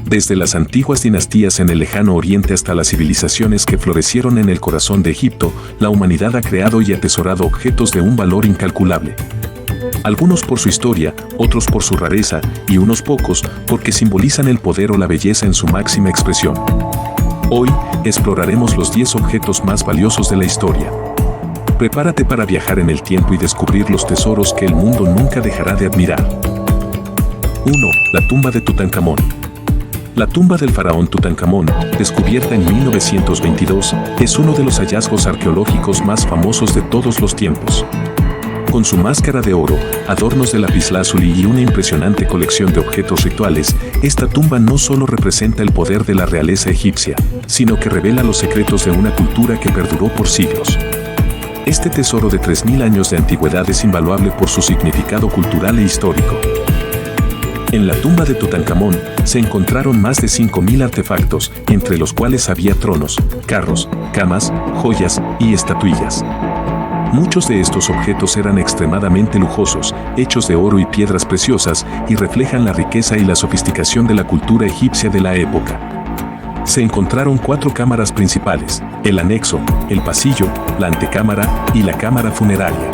Desde las antiguas dinastías en el lejano oriente hasta las civilizaciones que florecieron en el corazón de Egipto, la humanidad ha creado y atesorado objetos de un valor incalculable. Algunos por su historia, otros por su rareza, y unos pocos porque simbolizan el poder o la belleza en su máxima expresión. Hoy, exploraremos los 10 objetos más valiosos de la historia. Prepárate para viajar en el tiempo y descubrir los tesoros que el mundo nunca dejará de admirar. 1. La tumba de Tutankamón. La tumba del faraón Tutankamón, descubierta en 1922, es uno de los hallazgos arqueológicos más famosos de todos los tiempos. Con su máscara de oro, adornos de lapislázuli y una impresionante colección de objetos rituales, esta tumba no solo representa el poder de la realeza egipcia, sino que revela los secretos de una cultura que perduró por siglos. Este tesoro de 3000 años de antigüedad es invaluable por su significado cultural e histórico. En la tumba de Tutankamón se encontraron más de 5000 artefactos, entre los cuales había tronos, carros, camas, joyas y estatuillas. Muchos de estos objetos eran extremadamente lujosos, hechos de oro y piedras preciosas, y reflejan la riqueza y la sofisticación de la cultura egipcia de la época. Se encontraron 4 cámaras principales: el anexo, el pasillo, la antecámara y la cámara funeraria.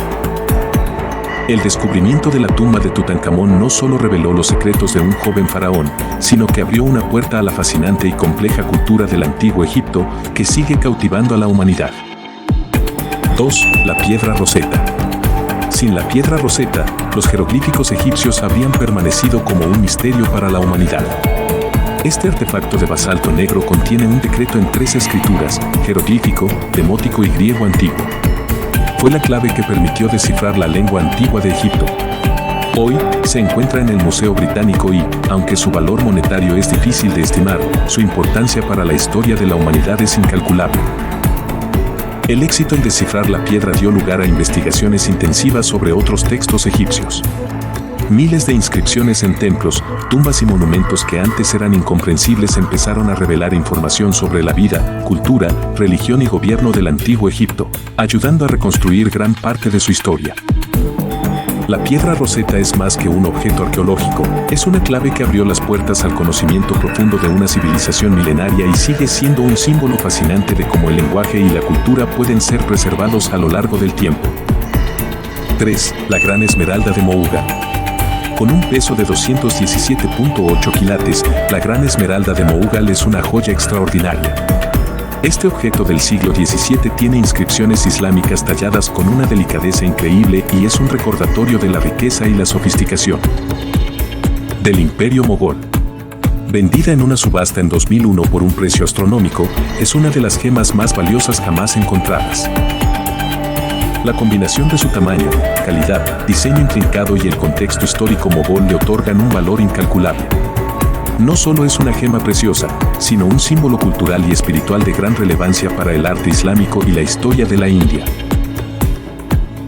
El descubrimiento de la tumba de Tutankamón no solo reveló los secretos de un joven faraón, sino que abrió una puerta a la fascinante y compleja cultura del antiguo Egipto que sigue cautivando a la humanidad. 2. La piedra Rosetta. Sin la piedra Rosetta, los jeroglíficos egipcios habrían permanecido como un misterio para la humanidad. Este artefacto de basalto negro contiene un decreto en 3 escrituras: jeroglífico, demótico y griego antiguo. Fue la clave que permitió descifrar la lengua antigua de Egipto. Hoy, se encuentra en el Museo Británico y, aunque su valor monetario es difícil de estimar, su importancia para la historia de la humanidad es incalculable. El éxito en descifrar la piedra dio lugar a investigaciones intensivas sobre otros textos egipcios. Miles de inscripciones en templos, tumbas y monumentos que antes eran incomprensibles empezaron a revelar información sobre la vida, cultura, religión y gobierno del antiguo Egipto, ayudando a reconstruir gran parte de su historia. La piedra Rosetta es más que un objeto arqueológico, es una clave que abrió las puertas al conocimiento profundo de una civilización milenaria y sigue siendo un símbolo fascinante de cómo el lenguaje y la cultura pueden ser preservados a lo largo del tiempo. 3. La gran esmeralda de Mouga. Con un peso de 217.8 quilates, la gran esmeralda de Mougal es una joya extraordinaria. Este objeto del siglo XVII tiene inscripciones islámicas talladas con una delicadeza increíble y es un recordatorio de la riqueza y la sofisticación del Imperio Mogol. Vendida en una subasta en 2001 por un precio astronómico, es una de las gemas más valiosas jamás encontradas. La combinación de su tamaño, calidad, diseño intrincado y el contexto histórico mogol le otorgan un valor incalculable. No solo es una gema preciosa, sino un símbolo cultural y espiritual de gran relevancia para el arte islámico y la historia de la India.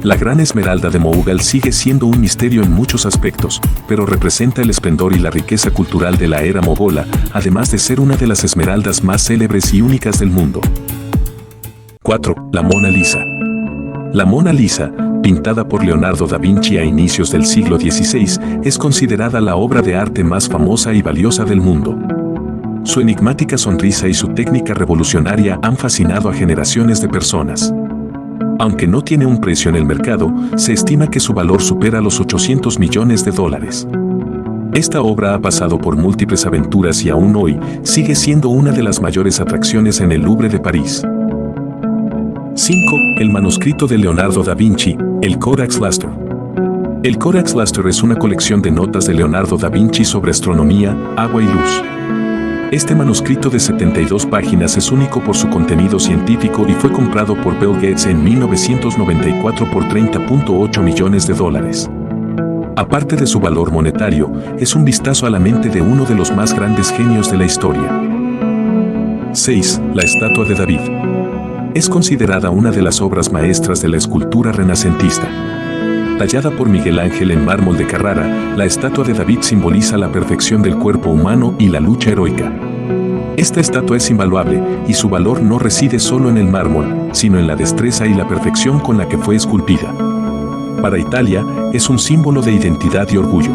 La gran esmeralda de Mougal sigue siendo un misterio en muchos aspectos, pero representa el esplendor y la riqueza cultural de la era mogola, además de ser una de las esmeraldas más célebres y únicas del mundo. 4. La Mona Lisa. La Mona Lisa, pintada por Leonardo da Vinci a inicios del siglo XVI, es considerada la obra de arte más famosa y valiosa del mundo. Su enigmática sonrisa y su técnica revolucionaria han fascinado a generaciones de personas. Aunque no tiene un precio en el mercado, se estima que su valor supera los $800 millones. Esta obra ha pasado por múltiples aventuras y aún hoy sigue siendo una de las mayores atracciones en el Louvre de París. 5. El manuscrito de Leonardo da Vinci, el Codex Lustre. El Codex Lustre es una colección de notas de Leonardo da Vinci sobre astronomía, agua y luz. Este manuscrito de 72 páginas es único por su contenido científico y fue comprado por Bill Gates en 1994 por $30.8 millones. Aparte de su valor monetario, es un vistazo a la mente de uno de los más grandes genios de la historia. 6. La estatua de David. Es considerada una de las obras maestras de la escultura renacentista. Tallada por Miguel Ángel en mármol de Carrara, la estatua de David simboliza la perfección del cuerpo humano y la lucha heroica. Esta estatua es invaluable, y su valor no reside solo en el mármol, sino en la destreza y la perfección con la que fue esculpida. Para Italia, es un símbolo de identidad y orgullo.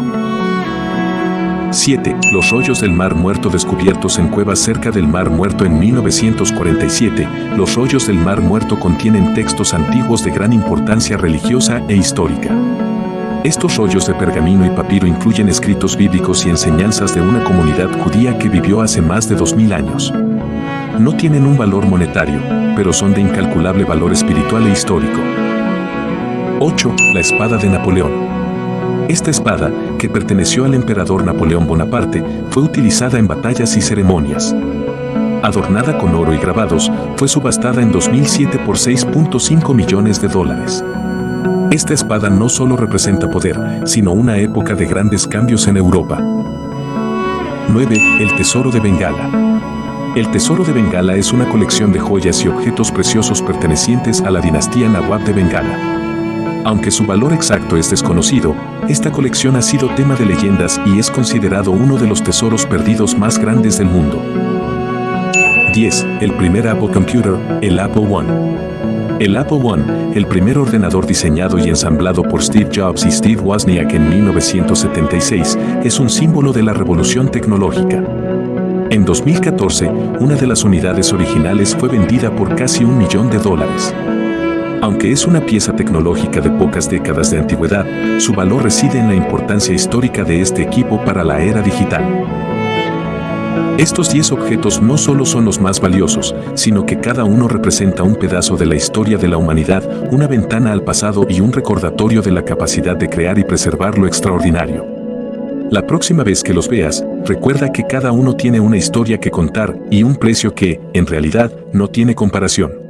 7. Los rollos del Mar Muerto descubiertos en cuevas cerca del Mar Muerto en 1947. Los rollos del Mar Muerto contienen textos antiguos de gran importancia religiosa e histórica. Estos rollos de pergamino y papiro incluyen escritos bíblicos y enseñanzas de una comunidad judía que vivió hace más de 2000 años. No tienen un valor monetario, pero son de incalculable valor espiritual e histórico. 8. La espada de Napoleón. Esta espada, que perteneció al emperador Napoleón Bonaparte, fue utilizada en batallas y ceremonias. Adornada con oro y grabados, fue subastada en 2007 por $6.5 millones. Esta espada no solo representa poder, sino una época de grandes cambios en Europa. 9. El Tesoro de Bengala. El Tesoro de Bengala es una colección de joyas y objetos preciosos pertenecientes a la dinastía Nawab de Bengala. Aunque su valor exacto es desconocido, esta colección ha sido tema de leyendas y es considerado uno de los tesoros perdidos más grandes del mundo. 10. El primer Apple Computer, el Apple I. El Apple I, el primer ordenador diseñado y ensamblado por Steve Jobs y Steve Wozniak en 1976, es un símbolo de la revolución tecnológica. En 2014, una de las unidades originales fue vendida por casi $1 millón. Aunque es una pieza tecnológica de pocas décadas de antigüedad, su valor reside en la importancia histórica de este equipo para la era digital. Estos 10 objetos no solo son los más valiosos, sino que cada uno representa un pedazo de la historia de la humanidad, una ventana al pasado y un recordatorio de la capacidad de crear y preservar lo extraordinario. La próxima vez que los veas, recuerda que cada uno tiene una historia que contar y un precio que, en realidad, no tiene comparación.